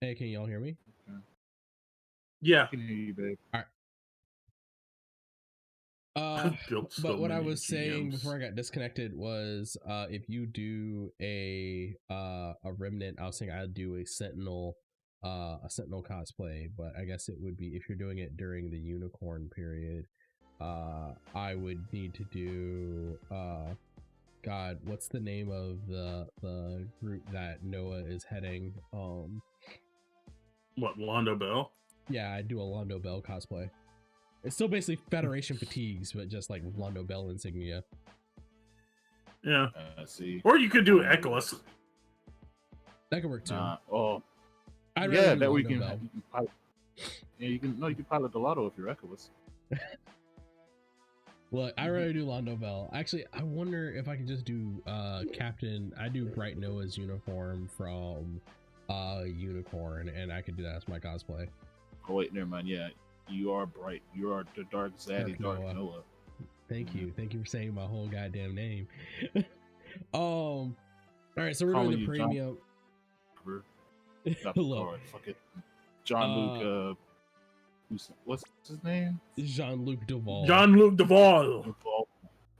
Hey, can y'all hear me? Yeah. I can hear you, babe. All right. Built so But what I many was saying GMs. before I got disconnected was, if you do a remnant, I was saying I'd do a sentinel cosplay, but I guess it would be if you're doing it during the unicorn period. I would need to do God, what's the name of the group that Noah is heading? What, Londo Bell? Yeah, I'd do a Londo Bell cosplay. It's still basically Federation fatigues, but just like with Londo Bell insignia. Yeah. See. Or you could do Echoes. That could work too. I'd yeah, that we can. Pilot. Yeah, you can. No, you can pilot the Lotto if you're Echoes. Look, I'd rather do Londo Bell. Actually, I wonder if I could just do Captain. I do Bright Noah's uniform from Unicorn, and I could do that as my cosplay. Oh wait, never mind. Yeah. You are Bright. You are the Dark Zaddy, Dark Noah. Thank you. Thank you for saying my whole goddamn name. All right, so we're doing the premium. Look, fuck it. Jean-Luc. What's his name? Jean-Luc Duval. Jean-Luc Duval.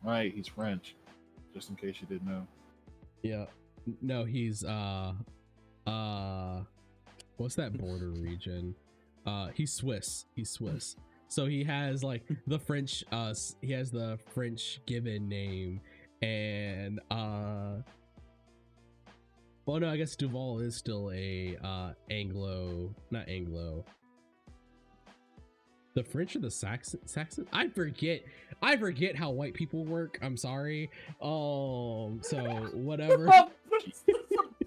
Right, he's French. Just in case you didn't know. Yeah. No, he's what's that border region? He's Swiss. So he has like the French he has the French given name, and well, no, I guess Duval is still a not Anglo. The French or the Saxon? I forget how white people work. I'm sorry. So whatever.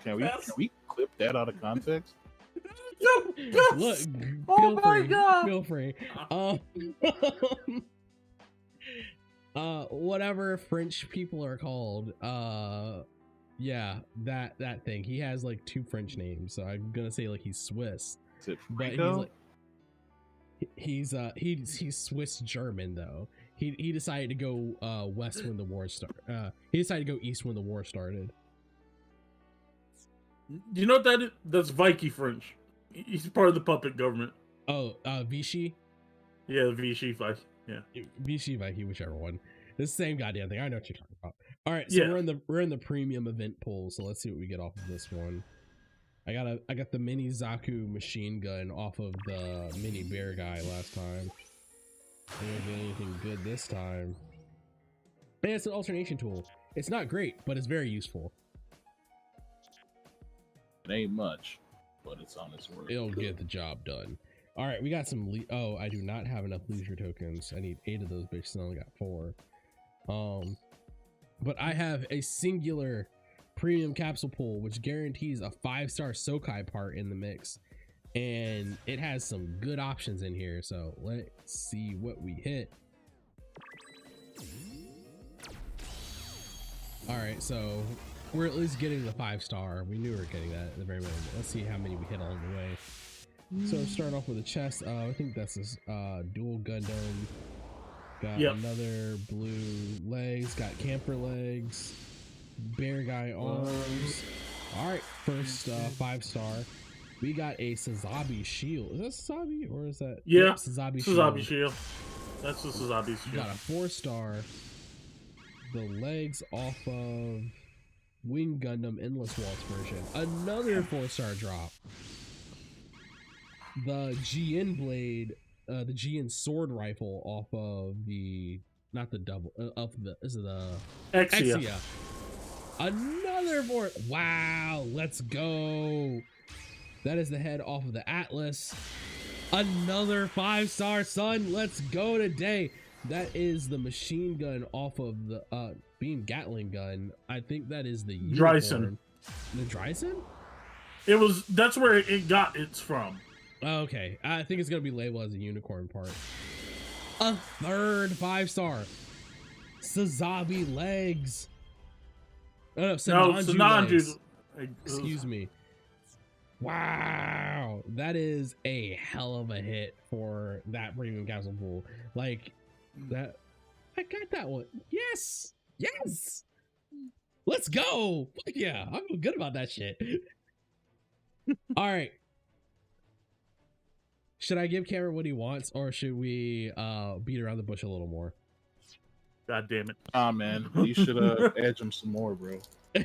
Can we clip that out of context? Look, feel free. Whatever French people are called, yeah, that thing. He has like 2 French names, so I'm gonna say like he's Swiss. Is it but he's Swiss German though. He decided to go west when the war started. He decided to go east when the war started. You know what that is? That's Viking French. He's part of the puppet government. Oh, Vichy? Yeah, Vichy Viking. Yeah. Vichy Viking, whichever one. The same goddamn thing. I know what you're talking about. All right, so yeah. we're in the premium event pool, so let's see what we get off of this one. I got the mini Zaku machine gun off of the mini bear guy last time. I didn't get anything good this time. And it's an alternation tool. It's not great, but it's very useful. It ain't much, but it's on its way. It'll get the job done. All right, we got some. Oh, I do not have enough leisure tokens. I need 8 of those bitches. I only got 4. But I have a singular premium capsule pool, which guarantees a 5-star Sokai part in the mix, and it has some good options in here. So let's see what we hit. All right, so we're at least getting the 5-star. We knew we were getting that at the very moment. Let's see how many we hit along the way. So start off with a chest. I think that's this dual Gundam. Got another blue legs. Got camper legs. Bear guy arms. All right, first 5-star. We got a Sazabi shield. Is that Sazabi or is that? Yeah, Sazabi shield. That's the Sazabi shield. Got a 4-star. The legs off of Wing Gundam Endless Waltz version. Another 4-star drop. The GN blade, the GN sword rifle off of the, not the double, of the, this is the Exia. Another 4. Wow, let's go. That is the head off of the Atlas. Another 5-star, son. Let's go today. That is the machine gun off of the beam Gatling gun. I think that is the Dryson. The Dryson? It was, that's where it got its from. Okay, I think it's gonna be labeled as a unicorn part. A third 5-star. Sazabi legs. Oh, no, Sananju legs. Excuse me. Wow, that is a hell of a hit for that premium capsule pool. Like that, I got that one. Yes, yes. Let's go. Yeah, I feel good about that shit. All right. should I give Cameron what he wants, or should we beat around the bush a little more? God damn it. Ah, man. You should edge him some more, bro. Yeah,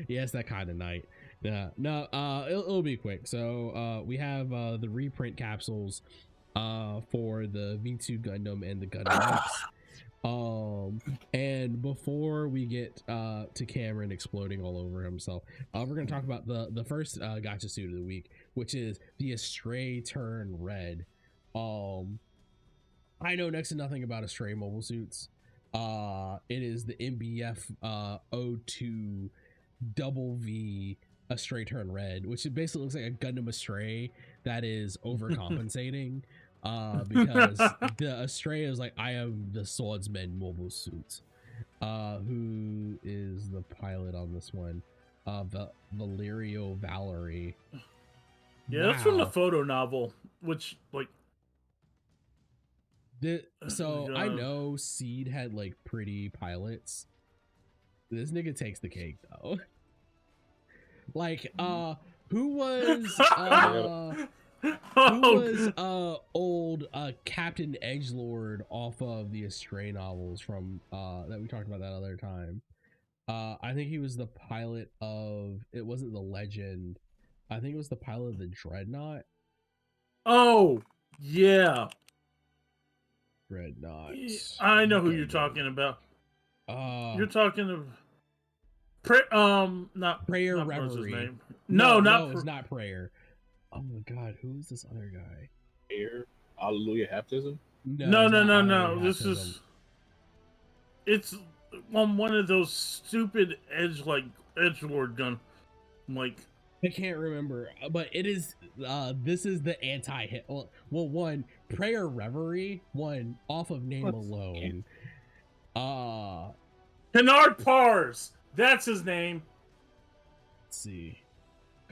it's that kind of night. Yeah, no, it'll be quick. So we have the reprint capsules for the V2 Gundam and the Gundam X. And before we get to Cameron exploding all over himself, we're gonna talk about the first gacha suit of the week, which is the Astray Turn Red. I know next to nothing about Astray mobile suits. It is the MBF 02 double V Astray Turn Red, which it basically looks like a Gundam Astray that is overcompensating. Because the Astray is like, I am the swordsman mobile suit. Who is the pilot on this one? Valerio Valerie. Yeah, that's from the photo novel, which like. So I know Seed had like pretty pilots. This nigga takes the cake though. Like, who was old Captain Edgelord off of the Astray novels from that we talked about that other time? I think he was the pilot of, it wasn't the Legend. I think it was the pilot of the Dreadnought. Oh, yeah. Dreadnought. I know who you're talking about. You're talking of not Prayer not Reverie. Name. No, it's not Prayer. Oh my god, who is this other guy? Prayer, Hallelujah, Baptism. No. This is it's on one of those stupid edgelord gun, like. I can't remember, but it is this is the anti-hit. Well, one Prayer Reverie, one off of name alone. Kennard Pars, that's his name. Let's see,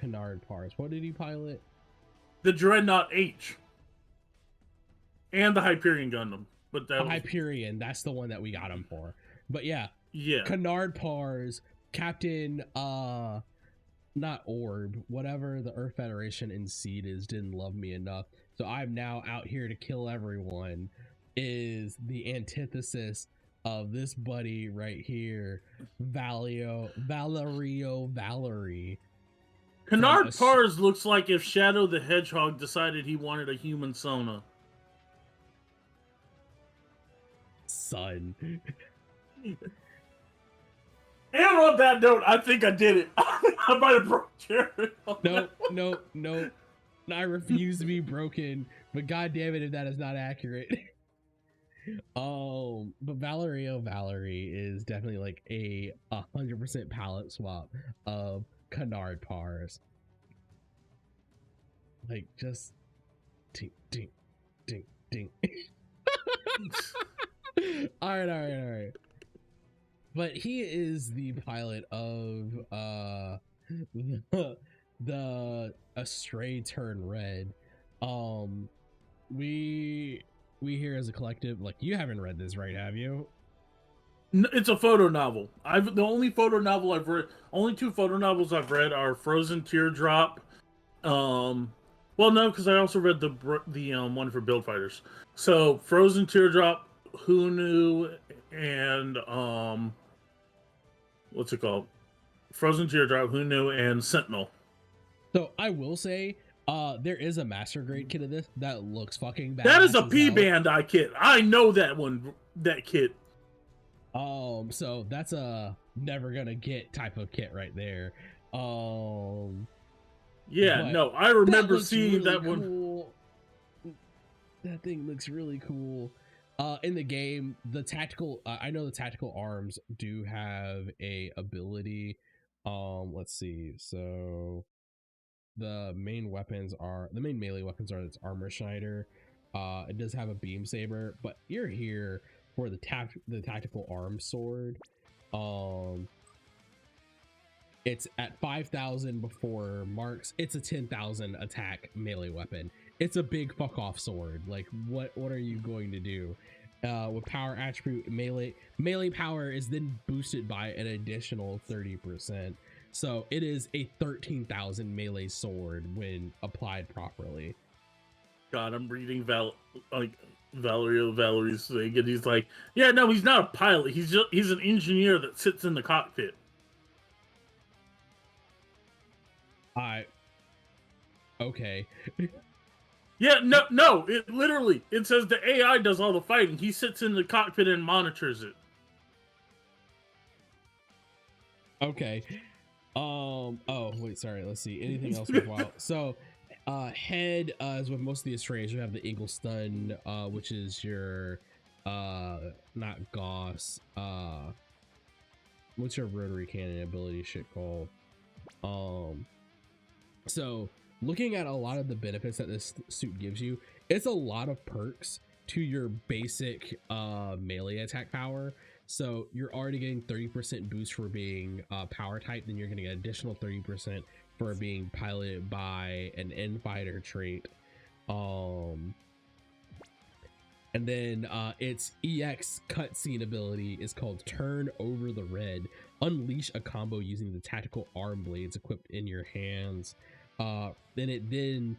Kennard Pars. What did he pilot? The Dreadnought H and the Hyperion Gundam, but that Hyperion. That's the one that we got him for. But yeah, Kennard Pars, Captain not Orb, whatever the Earth Federation in Seed is, didn't love me enough, so I'm now out here to kill everyone, is the antithesis of this buddy right here, Valerio Valerie. Kennard Pars looks like if Shadow the Hedgehog decided he wanted a human Sona. Son. And on that note, I think I did it. I might have broke Jared. No. I refuse to be broken, but god damn it if that is not accurate. But Valerio Valerie is definitely like a 100% palette swap of Kennard Pars. Like, just ding ding ding ding. all right. But he is the pilot of the Astray Turn Red. We here as a collective, like, you haven't read this, right? Have you? No, it's a photo novel. The only photo novel I've read, only two photo novels I've read are Frozen Teardrop. Well, no, because I also read the one for Build Fighters. So Frozen Teardrop, Who Knew, and what's it called? Frozen Teardrop, Who Knew, and Sentinel. So I will say, there is a master grade kit of this that looks fucking bad. That is a P-Bandai kit. I know that one. That kit. So that's a never gonna get type of kit right there. Yeah, no, I remember seeing that cool. One. That thing looks really cool. In the game, the tactical, I know the tactical arms do have a ability. Let's see. So the main melee weapons are its Armor Schneider. It does have a beam saber, but you're here for the tactical arm sword. It's at 5,000 before marks. It's a 10,000 attack melee weapon. It's a big fuck off sword. Like, what are you going to do? With power attribute, melee power is then boosted by an additional 30%. So it is a 13,000 melee sword when applied properly. God, I'm reading Valerie's thing, and he's like, yeah, no, he's not a pilot. He's an engineer that sits in the cockpit. Okay. Yeah, no. It says the AI does all the fighting. He sits in the cockpit and monitors it. Okay. Oh wait, sorry. Let's see. Anything else worthwhile? So, head is with most of the Australians. You have the Inglestun, which is your not Gauss. What's your rotary cannon ability shit called? So looking at a lot of the benefits that this suit gives you, it's a lot of perks to your basic melee attack power. So you're already getting 30% boost for being power type, then you're getting an additional 30% for being piloted by an end fighter trait. And then its EX cutscene ability is called Turn Over the Red. Unleash a combo using the tactical arm blades equipped in your hands. Then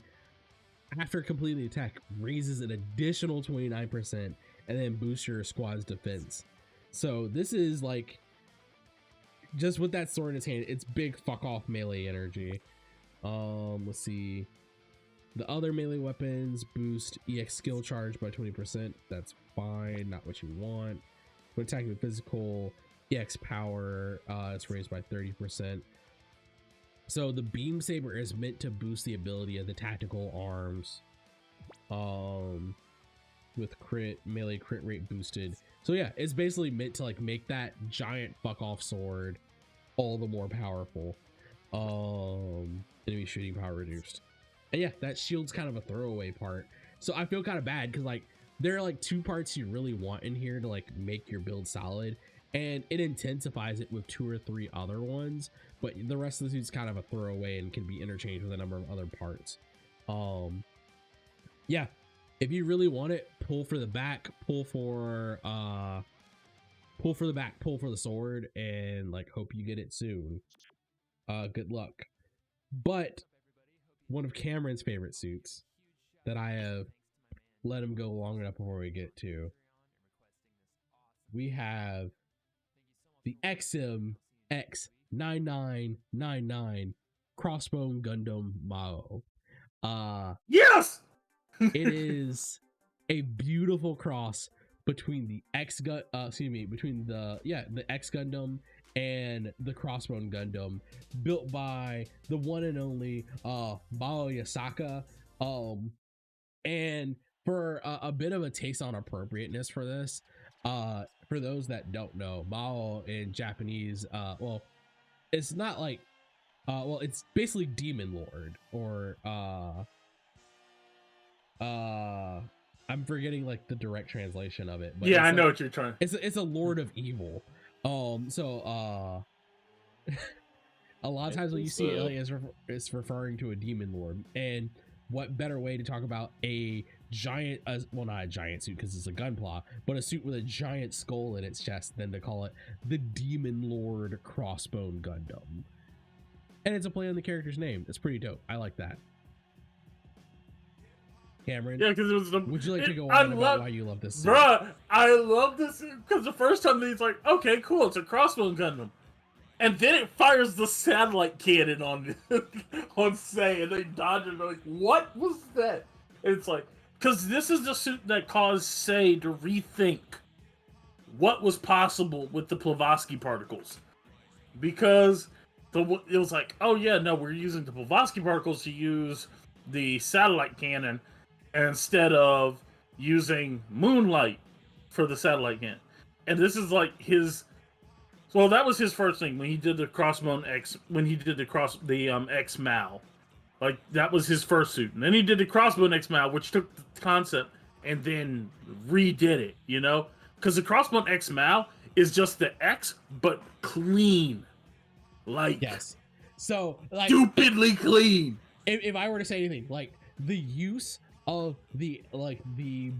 after completing the attack, raises an additional 29% and then boosts your squad's defense. So this is like, just with that sword in his hand, it's big fuck off melee energy. Let's see. The other melee weapons boost EX skill charge by 20%. That's fine, not what you want. When attacking with physical, EX power is raised by 30%. So the beam saber is meant to boost the ability of the tactical arms. With melee crit rate boosted. So yeah, it's basically meant to like make that giant fuck off sword all the more powerful. Enemy shooting power reduced. And yeah, that shield's kind of a throwaway part. So I feel kind of bad because like there are like two parts you really want in here to like make your build solid, and it intensifies it with 2 or 3 other ones, but the rest of the suit's kind of a throwaway and can be interchanged with a number of other parts. Yeah, if you really want it, pull for the back, pull for the back, pull for the sword, and like hope you get it soon. Good luck. But one of Cameron's favorite suits that I have let him go long enough before we get to, we have the XM X9999 Crossbone Gundam Mao. Yes! It is a beautiful cross between the X Gundam and the Crossbone Gundam, built by the one and only Mao Yasaka. And for a bit of a taste on appropriateness for this, for those that don't know, Mao in Japanese, well, it's not like well, it's basically Demon Lord, or I'm forgetting like the direct translation of it, but yeah, I know what you're trying. It's a Lord of Evil. So a lot of times when you see it, like, it's referring to a Demon Lord, and what better way to talk about a giant, well, not a giant suit because it's a Gunpla, but a suit with a giant skull in its chest than to call it the Demon Lord Crossbone Gundam. And it's a play on the character's name. It's pretty dope. I like that. Cameron, yeah, because it was would you like to go on about why you love this suit? Bruh, I love this because the first time he's like, okay, cool, it's a Crossbone Gundam. And then it fires the satellite cannon on Sei, and they dodge it. And they're like, what was that? And it's like, because this is the suit that caused Sei to rethink what was possible with the Blavatsky particles. Because it was like, oh yeah, no, we're using the Blavatsky particles to use the satellite cannon instead of using moonlight for the satellite cannon. And this is like his... Well, that was his first thing when he did the Crossbone X. When he did the X Mal, like that was his first suit, and then he did the Crossbone X Mal, which took the concept and then redid it. You know, because the Crossbone X Mal is just the X but clean, like yes, so like stupidly clean. If I were to say anything, like the use of the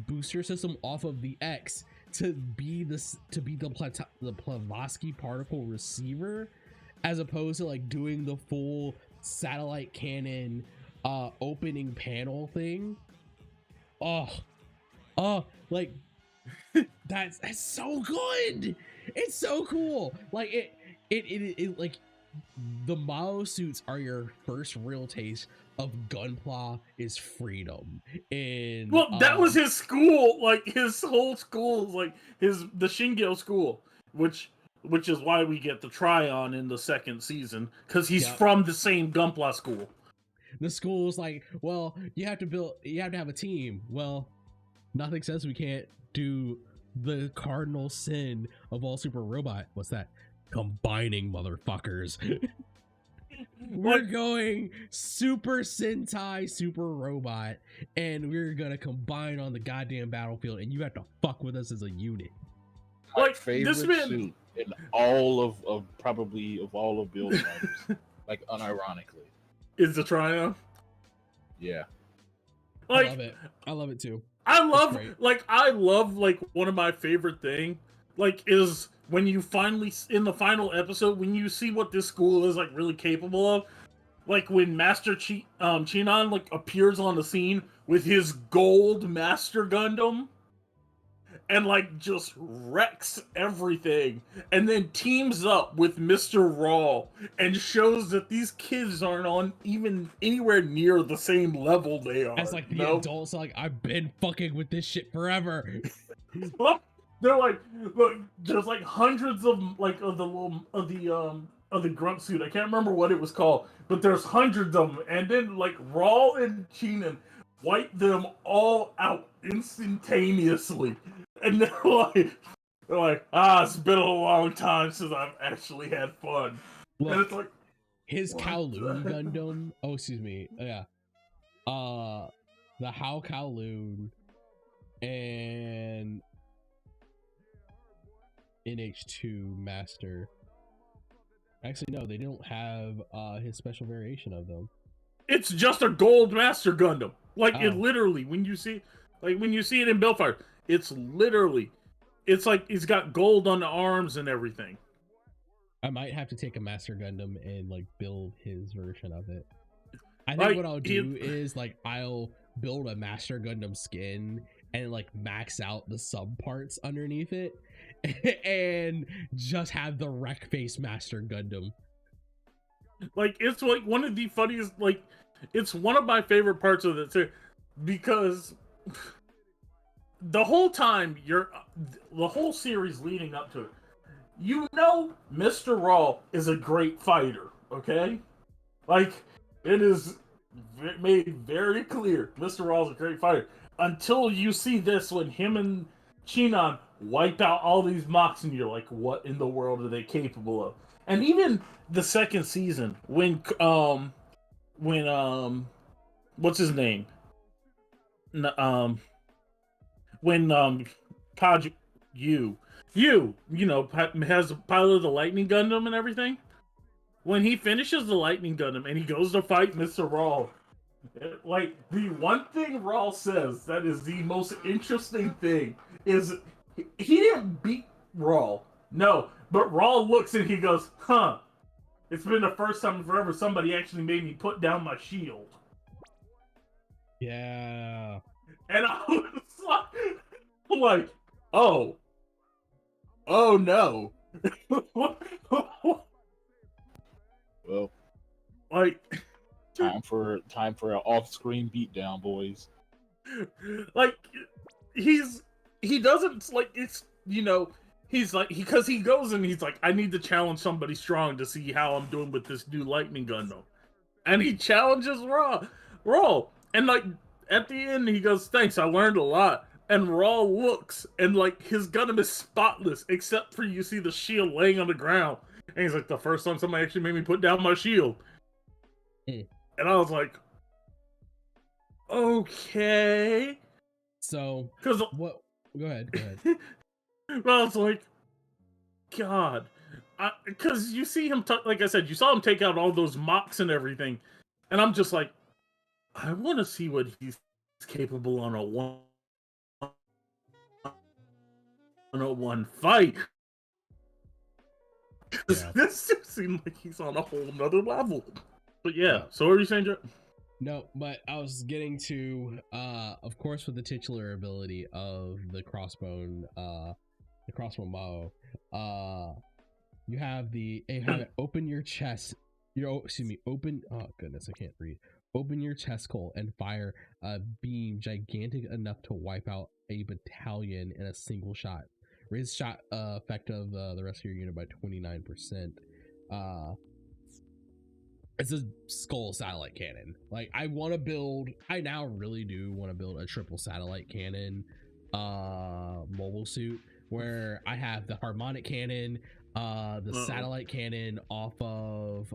booster system off of the X to be the Blavatsky particle receiver, as opposed to like doing the full satellite cannon opening panel thing, like that's so good. It's so cool. Like it like the Mao suits are your first real taste of Gunpla is freedom. And well, that was his school. Like his whole school is like the Shingyo school, which is why we get the Tryon in the second season, because he's from the same Gunpla school. The school's like, well, you have to have a team. Well, nothing says we can't do the cardinal sin of all super robot. What's that? Combining, motherfuckers. We're going Super Sentai Super Robot, and we're gonna combine on the goddamn battlefield, and you have to fuck with us as a unit. Like favorite suit in all of probably of all of Build Fighters, like unironically, is the Tryon. Yeah, like I love it too. I love one of my favorite thing is when you finally in the final episode when you see what this school is like really capable of, like when Master Chinon like appears on the scene with his gold Master Gundam and like just wrecks everything, and then teams up with Mr. Raw and shows that these kids aren't on even anywhere near the same level they are. As like the adults, like I've been fucking with this shit forever. They're like, look, there's like hundreds of the grunt suit. I can't remember what it was called, but there's hundreds of them, and then like Raw and Chinon wipe them all out instantaneously. And they're like, it's been a long time since I've actually had fun. Look, and it's like his Kowloon Gundam. Oh, excuse me. Yeah. The How Kowloon and NH2 Master. Actually, no, they don't have his special variation of them. It's just a gold Master Gundam. Like it literally, when you see it in Buildfire, it's like it's got gold on the arms and everything. I might have to take a Master Gundam and like build his version of it. I think what I'll do is like I'll build a Master Gundam skin and like max out the sub parts underneath it and just have the wreck face Master Gundam. Like it's like one of the funniest, like it's one of my favorite parts of it too, because the whole time the whole series leading up to it, Mr. Raw is a great fighter, okay? Like it is made very clear Mr. Raw is a great fighter until you see this when him and Chinon wipe out all these mocks and you're like, what in the world are they capable of? And even the second season when what's his name? When Paj has a pilot of the Lightning Gundam and everything. When he finishes the Lightning Gundam and he goes to fight Mr. Raw, like the one thing Raw says that is the most interesting thing is he didn't beat Raw. No, but Raw looks and he goes, it's been the first time in forever somebody actually made me put down my shield. Yeah. And I was like, oh no. Well, like time for an off-screen beatdown, boys. Like he doesn't like it's he's like because he goes and he's like, I need to challenge somebody strong to see how I'm doing with this new Lightning Gundam, and he challenges Raw, and like at the end he goes, thanks, I learned a lot. And Raw looks and like his Gundam is spotless except for you see the shield laying on the ground, and he's like, the first time somebody actually made me put down my shield. And I was like, okay. So what? Go ahead. Well, it's like, God, because you see him, like I said, you saw him take out all those mocks and everything, and I'm just like, I want to see what he's capable on a 1-on-1 fight. Yeah. This seems like he's on a whole nother level. But yeah, so what are you saying, Joe? No, but I was getting to, of course, with the titular ability of the crossbow bow, you have open your chest, open, oh goodness, I can't read. Open your chest hole and fire a beam gigantic enough to wipe out a battalion in a single shot. Raise shot effect of the rest of your unit by 29%. It's a skull satellite cannon. Like, I now really do want to build a triple satellite cannon mobile suit where I have the harmonic cannon, the satellite cannon off of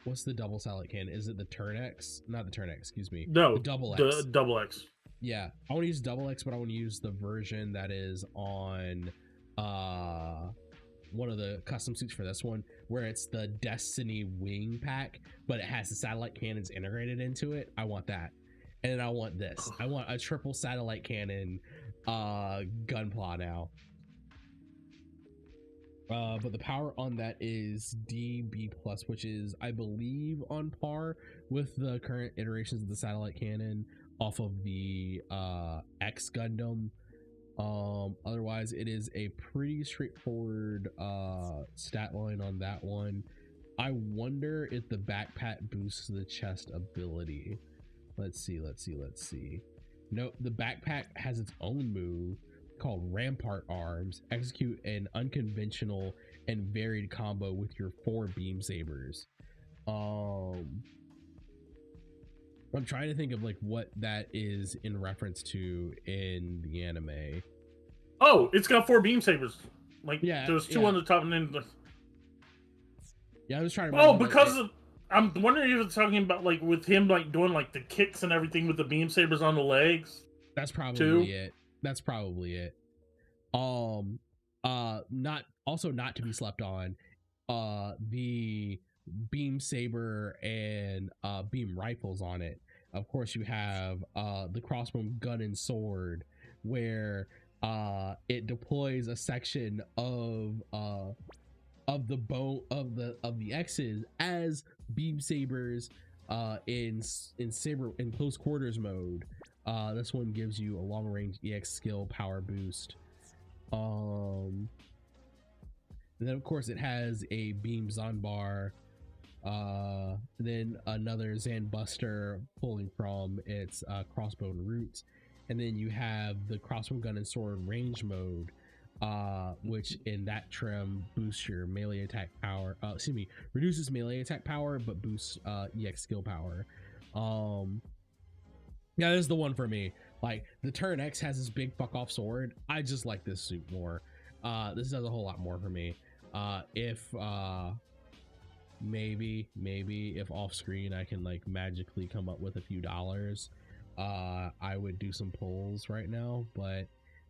what's the double satellite cannon? Is it the Turn X? Not the Turn X, excuse me. No, the double X. The double X. Yeah, I want to use double X, but I want to use the version that is on one of the custom suits for this one, where it's the Destiny wing pack, but it has the satellite cannons integrated into it. I want that. And then I want this. I want a triple satellite cannon gunpla now. But the power on that is DB+, which is, I believe, on par with the current iterations of the satellite cannon off of the X Gundam. Otherwise, it is a pretty straightforward stat line on that one. I wonder if the backpack boosts the chest ability. Let's see. No, the backpack has its own move called Rampart Arms. Execute an unconventional and varied combo with your 4 beam sabers. I'm trying to think of like what that is in reference to in the anime. Oh, it's got 4 beam sabers. Like, yeah, there's 2 on the top and then. Yeah, I was trying to remember. Oh, because I'm wondering if it's talking about like with him like doing like the kicks and everything with the beam sabers on the legs. That's probably it. That's probably it. Not to be slept on. The beam saber and beam rifles on it. Of course, you have the crossbow gun and sword, where it deploys a section of the bow of the X's as beam sabers in close quarters mode. This one gives you a long range EX skill power boost. And then of course it has a beam Zonbar, then another Zanbuster pulling from its crossbow roots, and then you have the crossbow gun and sword range mode, which in that trim boosts your melee attack power, reduces melee attack power but boosts EX skill power. Yeah, this is the one for me. Like, the Turn X has this big fuck off sword. I just like this suit more. This does a whole lot more for me. If maybe if off screen I can like magically come up with a few dollars, I would do some pulls right now, but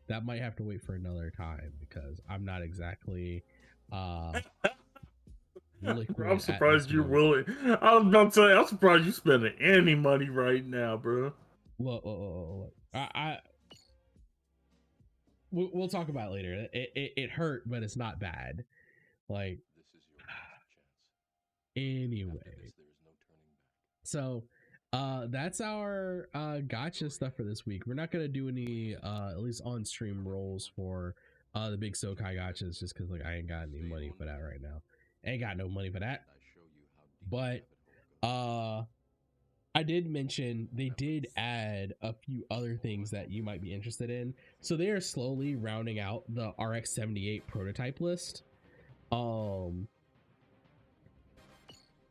that might have to wait for another time because I'm not exactly I'm surprised you're willing. I was about to say, I'm surprised you spending any money right now, bro. Look. We'll talk about it later. It hurt, but it's not bad. Like, anyway, so that's our gotcha stuff for this week. We're not gonna do any at least on stream rolls for the big Sokai gotchas, just because like I ain't got any money for that right now. Ain't got no money for that. But I did mention they did add a few other things that you might be interested in. So they are slowly rounding out the RX-78 prototype list. The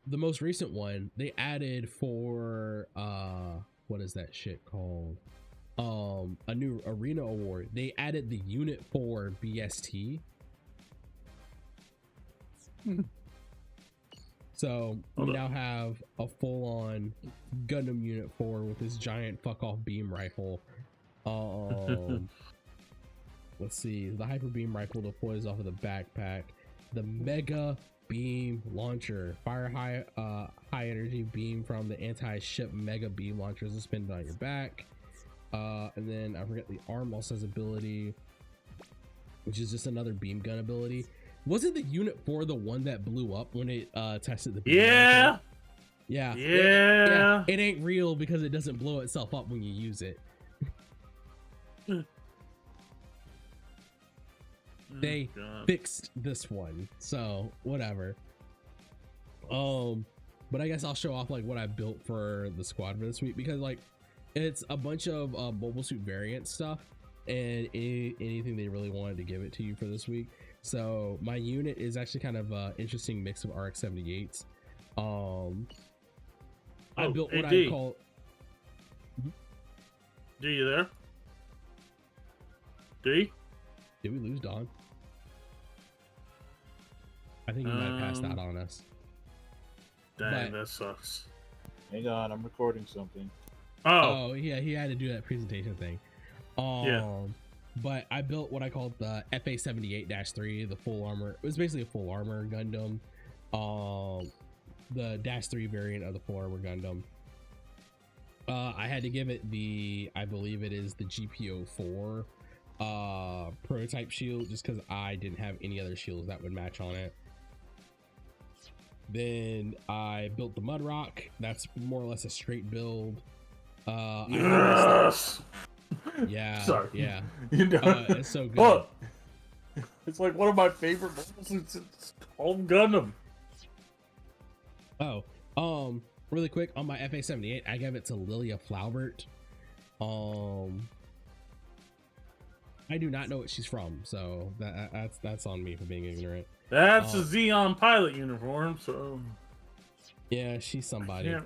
most recent one they added for what is that shit called? A new arena award. They added the Unit 4 BST. So we now have a full-on Gundam Unit 4 with this giant fuck-off beam rifle. Let's see. The hyper beam rifle deploys off of the backpack. The Mega Beam Launcher. Fire high energy beam from the anti-ship Mega Beam Launcher suspended on your back. And then I forget the arm also has ability, which is just another beam gun ability. Wasn't the Unit 4 the one that blew up when it tested the Yeah. Yeah. Yeah. It ain't real because it doesn't blow itself up when you use it. They fixed this one, so whatever. But I guess I'll show off like what I built for the squad for this week, because like it's a bunch of mobile suit variant stuff and anything they really wanted to give it to you for this week. So my unit is actually kind of an interesting mix of RX-78s. I built what I call. D, you there? D? Did we lose Don? I think he might have passed out on us. Dang, that sucks. Hang on, I'm recording something. Oh yeah, he had to do that presentation thing. Yeah. But I built what I called the FA78-3, the full armor. It was basically a full armor Gundam. The -3 variant of the full armor Gundam. I had to give it the, I believe it is the GPO4 prototype shield, just because I didn't have any other shields that would match on it. Then I built the Mud Rock. That's more or less a straight build. Yes. Yeah. Sorry. Yeah. You know, it's so good. Look, it's like one of my favorite models. It's called Gundam. Really quick on my FA78, I gave it to Lilia Flaubert. I do not know what she's from, so that's on me for being ignorant. That's a Xeon pilot uniform, so yeah, she's somebody. And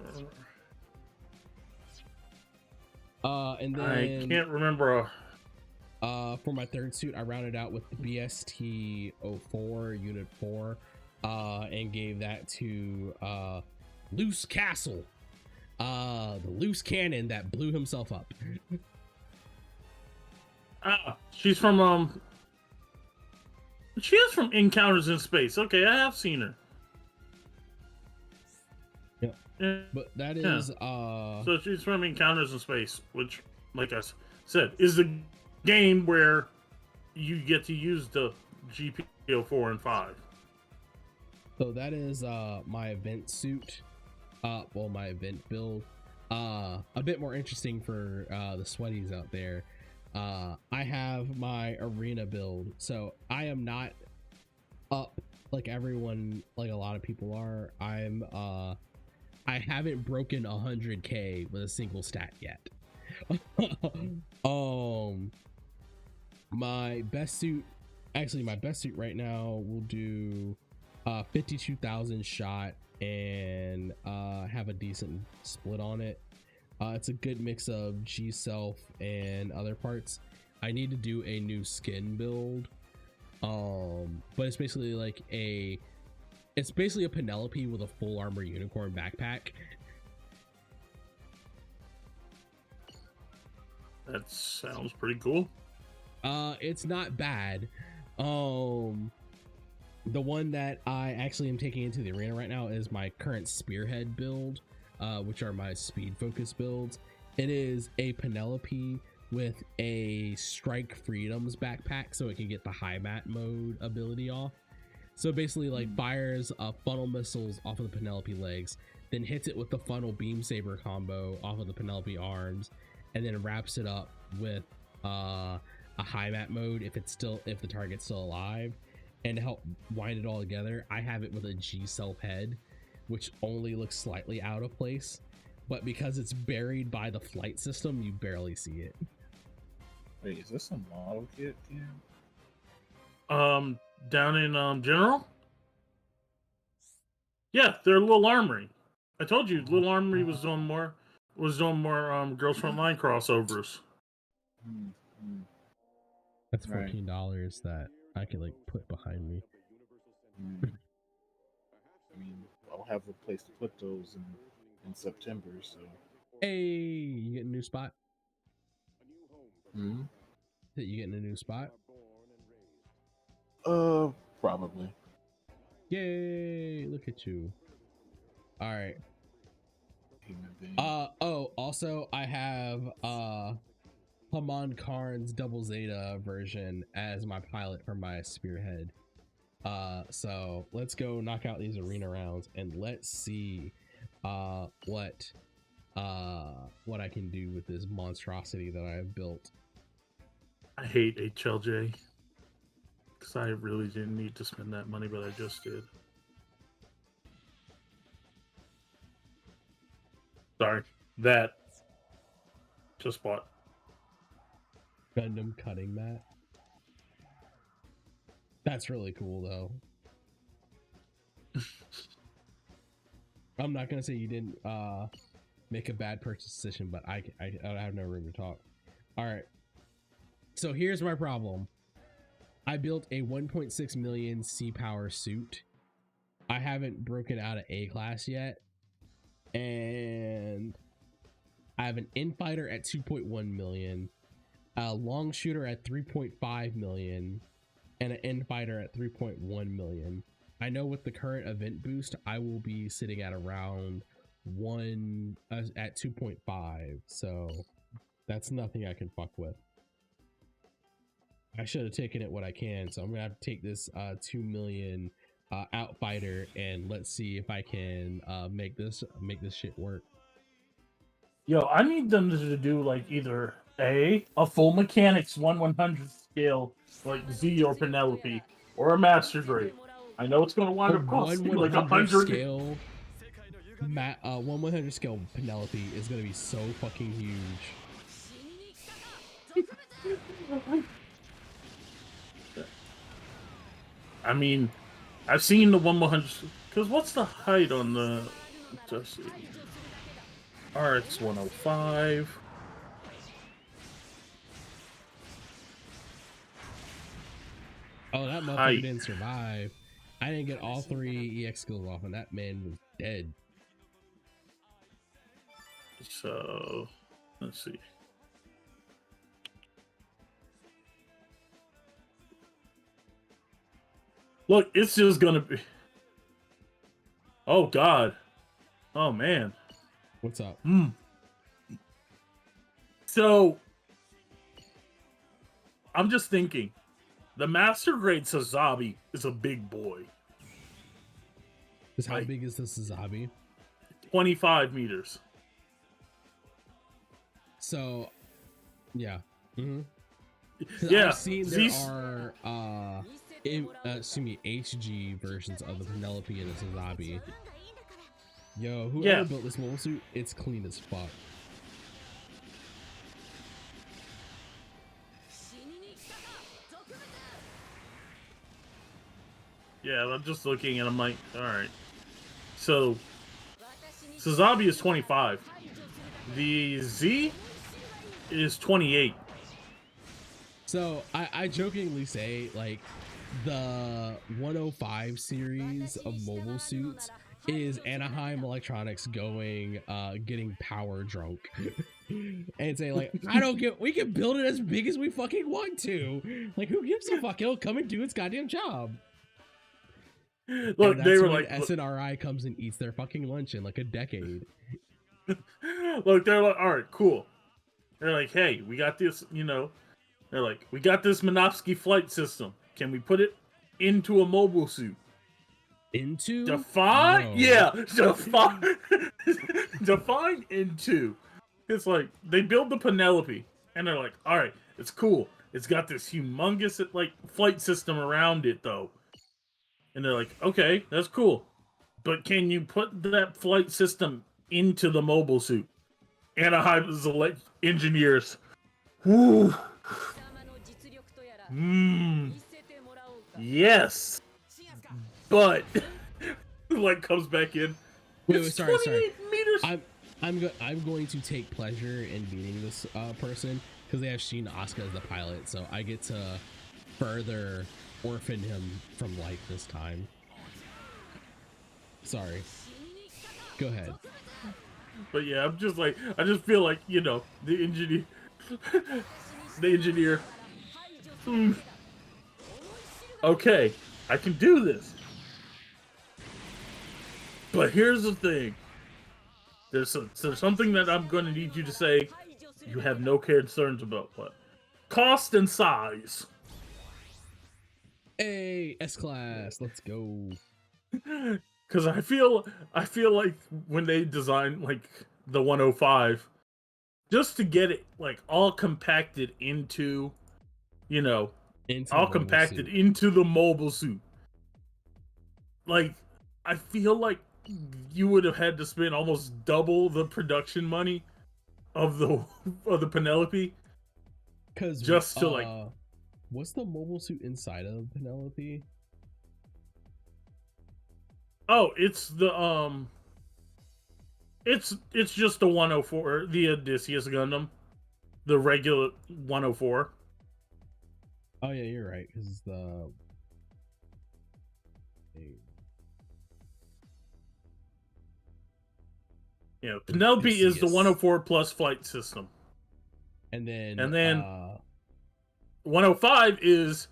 then I can't remember. For my third suit, I rounded out with the BST-04 Unit 4, and gave that to Loose Castle, the loose cannon that blew himself up. She's from she is from Encounters in Space. Okay, I have seen her. Yeah. But that is so she's from Encounters in Space, which, like I said, is the game where you get to use the GPO4 and 5. So that is my event suit. Well, my event build. A bit more interesting for the sweaties out there. I have my arena build, so I am not up like everyone, like a lot of people are. I haven't broken 100k with a single stat yet. My best suit right now will do 52,000 shot and have a decent split on it. It's a good mix of G self and other parts. I need to do a new skin build, but it's basically like a Penelope with a full armor unicorn backpack. That sounds pretty cool. It's not bad. The one that I actually am taking into the arena right now is my current spearhead build, which are my speed focus builds. It is a Penelope with a Strike Freedoms backpack, so it can get the high mat mode ability off. So basically, like, fires funnel missiles off of the Penelope legs, then hits it with the funnel beam saber combo off of the Penelope arms, and then wraps it up with a high mat mode if the target's still alive. And to help wind it all together, I have it with a G self head, which only looks slightly out of place, but because it's buried by the flight system, you barely see it. Wait, is this a model kit, Cam? Down in General? Yeah, they're Little Armory. I told you Little Armory was doing more Girls Frontline crossovers. That's $14 that I can like put behind me. I mean, I'll have a place to put those in September, so. Hey, you getting a new spot? Hmm? You getting a new spot? Probably. Yay! Look at you. All right. Also, I have Haman Karn's Double Zeta version as my pilot for my spearhead. So let's go knock out these arena rounds and let's see what I can do with this monstrosity that I have built. I hate HLJ because I really didn't need to spend that money, but I just did. Sorry, that just bought Gundam cutting mat. That's really cool though. I'm not gonna say you didn't make a bad purchase decision, but I have no room to talk. All right, so here's my problem. I built a 1.6 million sea power suit. I haven't broken out of A class yet, and I have an in-fighter at 2.1 million, a long shooter at 3.5 million, and an in-fighter at 3.1 million. I know with the current event boost, I will be sitting at around at 2.5, so that's nothing I can fuck with. I should have taken it what I can, so I'm gonna have to take this 2 million outfighter, and let's see if I can make this shit work. Yo, I need them to do like either a full mechanics 1/100 scale like Z or Penelope, or a master grade. I know it's gonna wind up costing like 100 scale. 1/100 scale Penelope is gonna be so fucking huge. I mean, I've seen the 1/100. Because what's the height on the? Just see. RX 105. Oh, that motherfucker didn't survive. I didn't get all 3 EX skills off, and that man was dead. So, let's see. Look, it's just gonna be. Oh God. Oh man. What's up? So, I'm just thinking, the master grade Sazabi is a big boy. How big is the Sazabi? 25 meters. So, yeah. Yeah. I've seen there are HG versions of the Penelope and the Sazabi. Yo, whoever built this mobile suit, it's clean as fuck. Yeah, I'm just looking and I'm like, alright. So, Sazabi is 25. The Z is 28. So, I jokingly say, like, the 105 series of mobile suits is Anaheim Electronics getting power drunk and say like, we can build it as big as we fucking want to. Like, who gives a fuck? It'll come and do its goddamn job. Look, they were like, SNRI comes and eats their fucking lunch in like a decade. Look, they're like, all right, cool. They're like, hey, we got this, they're like, we got this Minovsky flight system. Can we put it into a mobile suit? Define? No. Yeah, define into. It's like, they build the Penelope, and they're like, all right, it's cool. It's got this humongous, like, flight system around it, though. And they're like, okay, that's cool. But can you put that flight system into the mobile suit? Anaheim's engineers. Woo. Yes. But like comes back in. Wait, sorry. Meters. I'm going to take pleasure in beating this person because they have Shin Asuka as the pilot, so I get to further orphan him from life this time. Sorry. Go ahead. But yeah, I'm just like, I just feel like, the engineer. Okay, I can do this. But here's the thing. There's something that I'm going to need you to say you have no concerns about. What? Cost and size. Hey, S-Class, let's go. Because I feel like when they design like the 105, just to get it like all compacted into, all compacted into the mobile suit. Like, I feel like you would have had to spend almost double the production money of the Penelope, just to like. What's the mobile suit inside of Penelope? Oh, it's the it's just the 104, the Odysseus Gundam, the regular 104. Oh yeah, you're right. Because Penelope is the 104 plus flight system, and then 105 is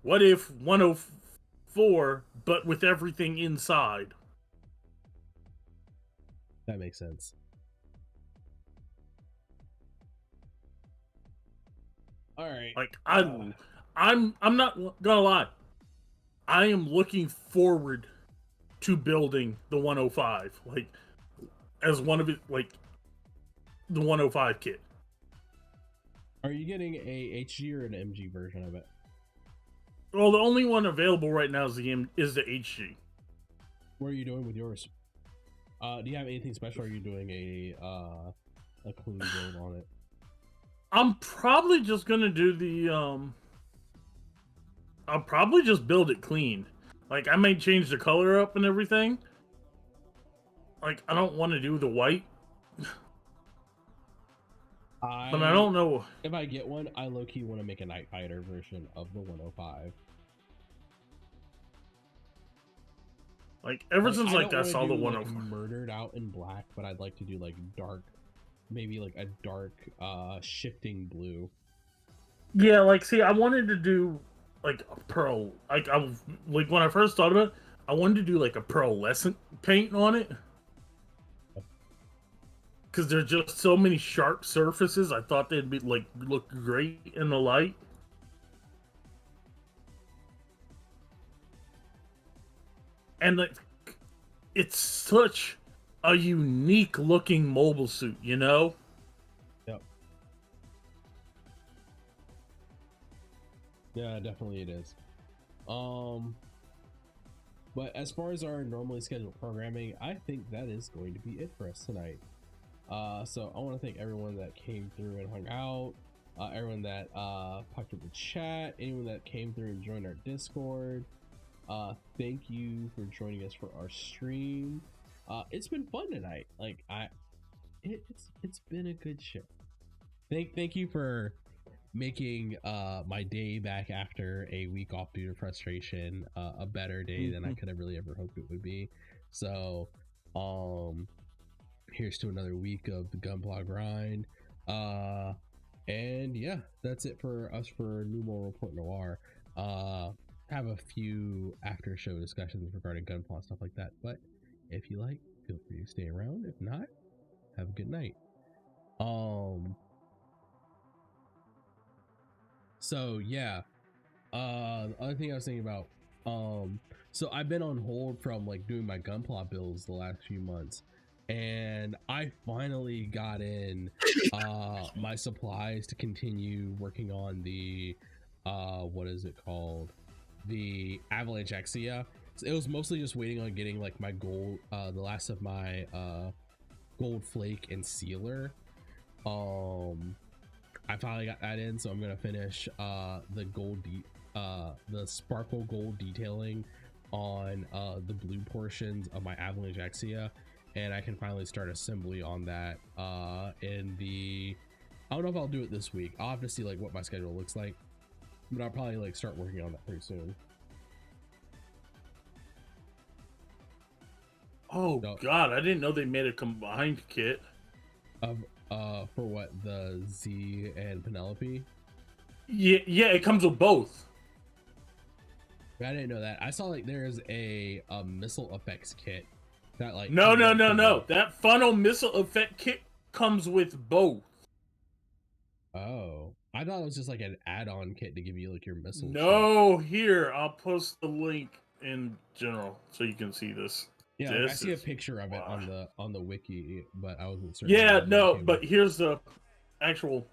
what if 104 but with everything inside. That makes sense. All right. Like I'm not gonna lie. I am looking forward to building the 105, like as one of it, like the 105 kit. Are you getting a HG or an MG version of it? Well, the only one available right now is the HG. What are you doing with yours? Do you have anything special? Or are you doing a clean build on it? I'm probably just gonna do the I'll probably just build it clean. Like, I may change the color up and everything. Like, I don't want to do the white. But I don't know. If I get one, I low-key want to make a Night Fighter version of the 105. Like, ever since I saw the 105. Like, murdered out in black, but I'd like to do like dark, maybe like a dark shifting blue. Yeah, like, see, I wanted to do like a pearl. Like, like when I first thought about it, I wanted to do like a pearlescent paint on it. Because there's just so many sharp surfaces. I thought they'd be like look great in the light. And like, it's such a unique looking mobile suit, you know? Yep. Yeah, definitely it is. But as far as our normally scheduled programming, I think that is going to be it for us tonight. So I want to thank everyone that came through and hung out, everyone that popped up the chat, anyone that came through and joined our Discord. Thank you for joining us for our stream. It's been fun tonight. Like it's been a good show. Thank you for making my day back after a week off due to frustration a better day than I could have really ever hoped it would be. So here's to another week of the GUNPLA grind. And yeah, that's it for us for Numo Report Noir. Have a few after show discussions regarding GUNPLA and stuff like that, but if you like, feel free to stay around. If not, have a good night. So yeah, the other thing I was thinking about, so I've been on hold from like doing my GUNPLA builds the last few months, and I finally got in my supplies to continue working on the what is it called, the Avalanche Exia. So it was mostly just waiting on getting like my gold, the last of my gold flake and sealer. I finally got that in, so I'm gonna finish the the sparkle gold detailing on the blue portions of my Avalanche Exia, and I can finally start assembly on that in the, I don't know if I'll do it this week. I'll have to see like what my schedule looks like, but I'll probably like start working on that pretty soon. Oh god, I didn't know they made a combined kit of for what, the Z and Penelope? Yeah, it comes with both. I didn't know that. I saw like there's a missile effects kit that like no. That funnel missile effect kit comes with both. Oh, I thought it was just like an add-on kit to give you like your missile. No, here I'll post the link in general so you can see this. Yeah, like, I see a picture of it on the wiki, but I wasn't certain. Yeah, no, but here's the actual.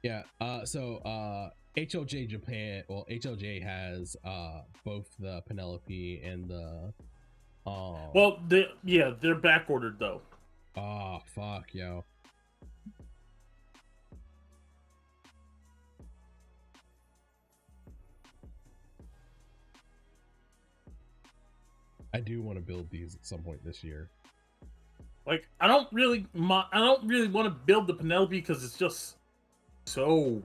Yeah. So HLJ Japan. Well, HLJ has both the Penelope and the. Well, they're back ordered though. Oh fuck, yo. I do want to build these at some point this year. Like, I don't really want to build the Penelope because it's just so.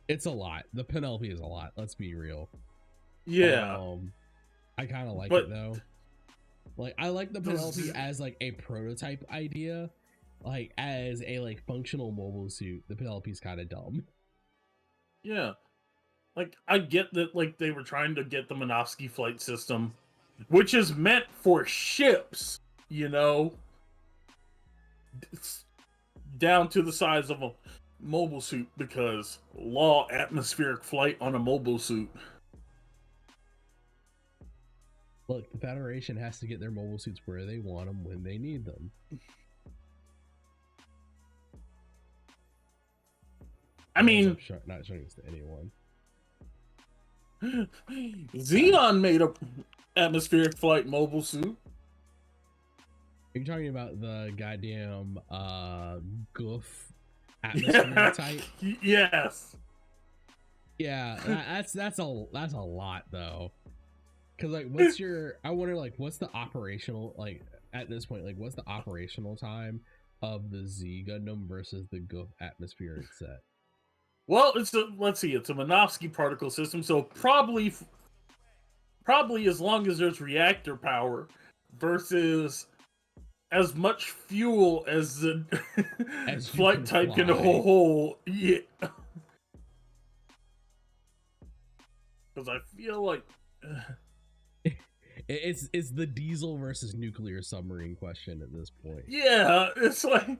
It's a lot. The Penelope is a lot. Let's be real. Yeah. I kind of like it though. Like, I like the Penelope as like a prototype idea. Like, as a like functional mobile suit, the Penelope's kind of dumb. Yeah. Like, I get that, like, they were trying to get the Minovsky flight system, which is meant for ships, you know? It's down to the size of a mobile suit because law atmospheric flight on a mobile suit. Look, the Federation has to get their mobile suits where they want them when they need them. I mean, not showing this to anyone. Xenon made a atmospheric flight mobile suit. Are you talking about the goddamn goof atmosphere type? Yes. Yeah, that's a lot though. Cause like, what's your? I wonder like, what's the operational like at this point? Like, what's the operational time of the Z Gundam versus the goof atmospheric set? Well, let's see, it's a Minovsky particle system, so probably as long as there's reactor power versus as much fuel as the flight type can hold. Yeah. Because I feel like it's the diesel versus nuclear submarine question at this point. Yeah, it's like,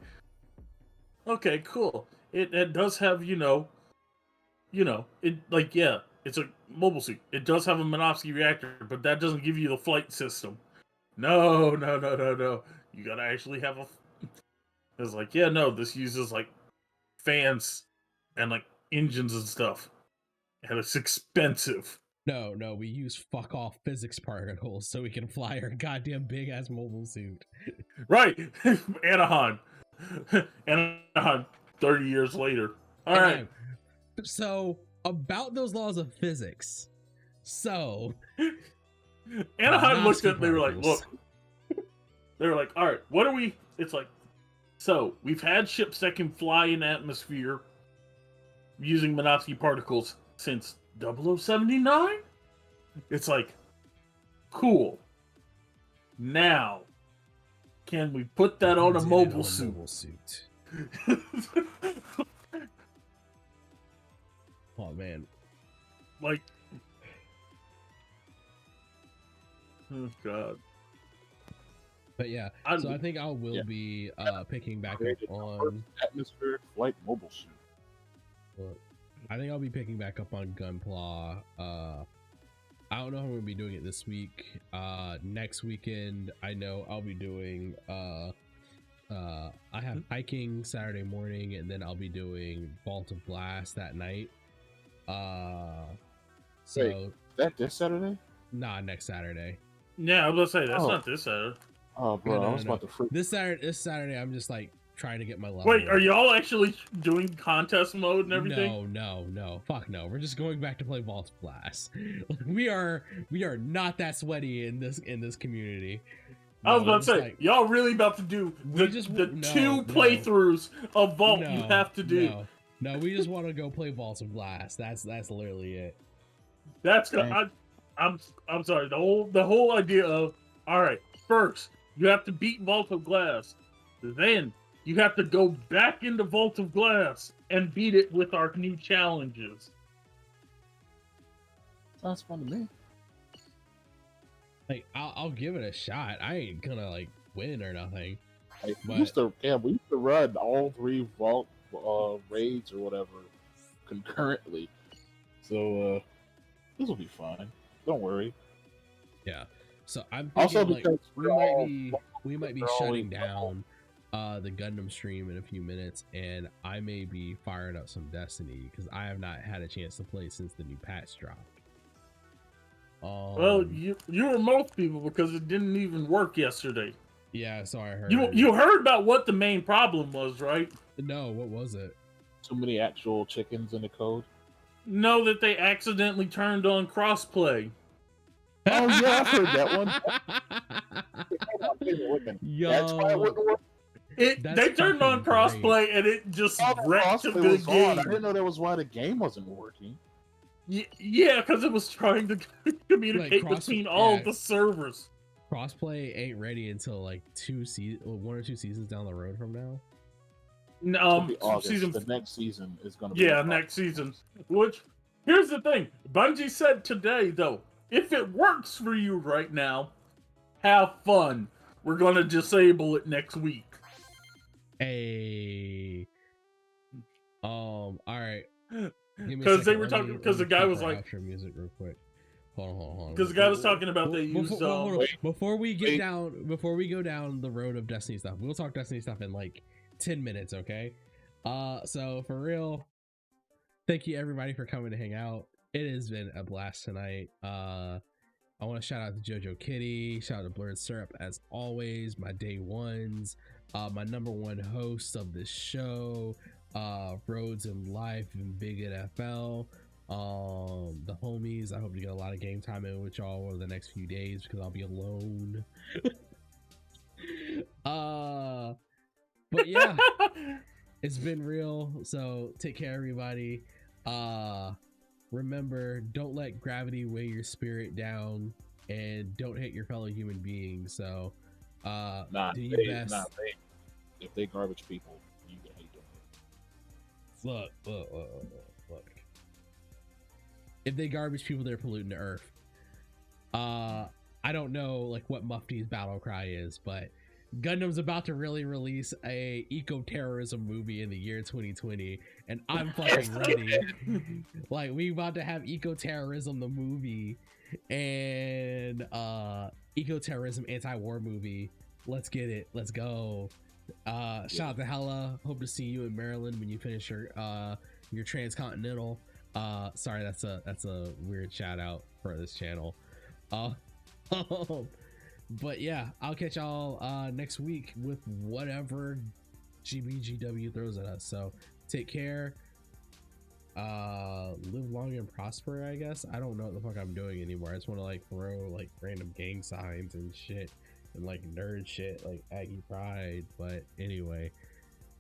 okay, cool. It does have, it, like, yeah, it's a mobile suit. It does have a Minovsky reactor, but that doesn't give you the flight system. No. You gotta actually have a. It's like, yeah, no, this uses like fans and like engines and stuff, and it's expensive. No, we use fuck off physics particles so we can fly our goddamn big ass mobile suit. Right, Anaheim, 30 years later. All right. So about those laws of physics. So Anaheim looked at it, they were like, look. They were like, all right, what are we? It's like, so we've had ships that can fly in atmosphere using Minovsky particles since 0079? It's like, cool. Now, can we put that on a mobile suit? Oh man. Like, oh god. But yeah, so I think I will be picking back up on atmospheric flight mobile suit. Look, I think I'll be picking back up on GUNPLA. I don't know how I'm gonna be doing it this week. Next weekend, I know I'll be doing. I have hiking Saturday morning, and then I'll be doing Vault of Glass that night. So wait, that this Saturday? Nah, next Saturday. Yeah, I was gonna say that's not this Saturday. Oh, bro, no, I was about to freak. This Saturday, I'm just like trying to get my level. Wait, are y'all actually doing contest mode and everything? No, fuck no. We're just going back to play Vault of Glass. we are not that sweaty in this community. I was about to say, like, y'all really about to do the two playthroughs of Vault you have to do. No, we just want to go play Vault of Glass. That's literally it. That's I'm sorry. The whole idea of, all right, first you have to beat Vault of Glass, then you have to go back into Vault of Glass and beat it with our new challenges. Sounds fun to me. Like, I'll give it a shot. I ain't gonna like win or nothing. Like, we used to run all 3 vault raids or whatever concurrently. So this will be fine. Don't worry. Yeah. So I'm thinking Also like because we might be shutting down the Gundam stream in a few minutes, and I may be firing up some Destiny because I have not had a chance to play since the new patch dropped. Well, you were most people because it didn't even work yesterday. Yeah, so I heard. You heard about what the main problem was, right? No, what was it? Too many actual chickens in the code. No, that they accidentally turned on crossplay. Oh yeah, I've heard that one. Yo, that's why it wouldn't work. They turned on crossplay and it just wrecked a good game. I didn't know that was why the game wasn't working. Yeah, because it was trying to communicate between all of the servers. Crossplay ain't ready until like 1 or 2 seasons down the road from now. The next season is going to be next season. Which, here's the thing, Bungie said today though, if it works for you right now, have fun. We're gonna disable it next week. Hey, all right. Because they were talking. Because the guy was like, music real quick. Hold on. Because the guy was talking about they use. Before we go down the road of Destiny stuff, we'll talk Destiny stuff in like 10 minutes, okay? So for real, thank you everybody for coming to hang out. It has been a blast tonight. I want to shout out to JoJo Kitty, shout out to Blurred Syrup as always, my day ones, my #1 host of this show, Rhodes and Life and Big NFL, the homies. I hope to get a lot of game time in with y'all over the next few days because I'll be alone. But yeah, it's been real. So take care, everybody. Remember, don't let gravity weigh your spirit down, and don't hate your fellow human beings. So, do your best. If they garbage people, you can hate them. Look. If they garbage people, they're polluting the earth. I don't know like what Mufti's battle cry is, but Gundam's about to really release a eco-terrorism movie in the year 2020, and I'm fucking ready. Like, we about to have eco-terrorism the movie and eco-terrorism anti-war movie. Let's get it. Let's go. Shout out to Hella. Hope to see you in Maryland when you finish your transcontinental. Sorry, that's a weird shout out for this channel. But yeah, I'll catch y'all next week with whatever GBGW throws at us. So take care, live long and prosper, I guess. I don't know what the fuck I'm doing anymore. I just want to like throw like random gang signs and shit and like nerd shit like Aggie Pride. But anyway,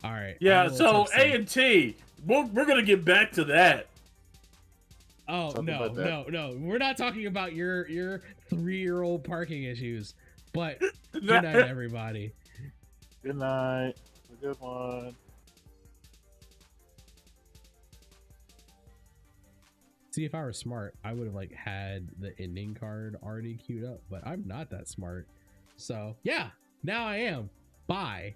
all right. Yeah, so A&T, we're gonna get back to that. Oh, no. We're not talking about your 3-year-old parking issues. But good night, everybody. Good night. A good one. See, if I were smart, I would have like had the ending card already queued up, but I'm not that smart. So yeah, now I am. Bye.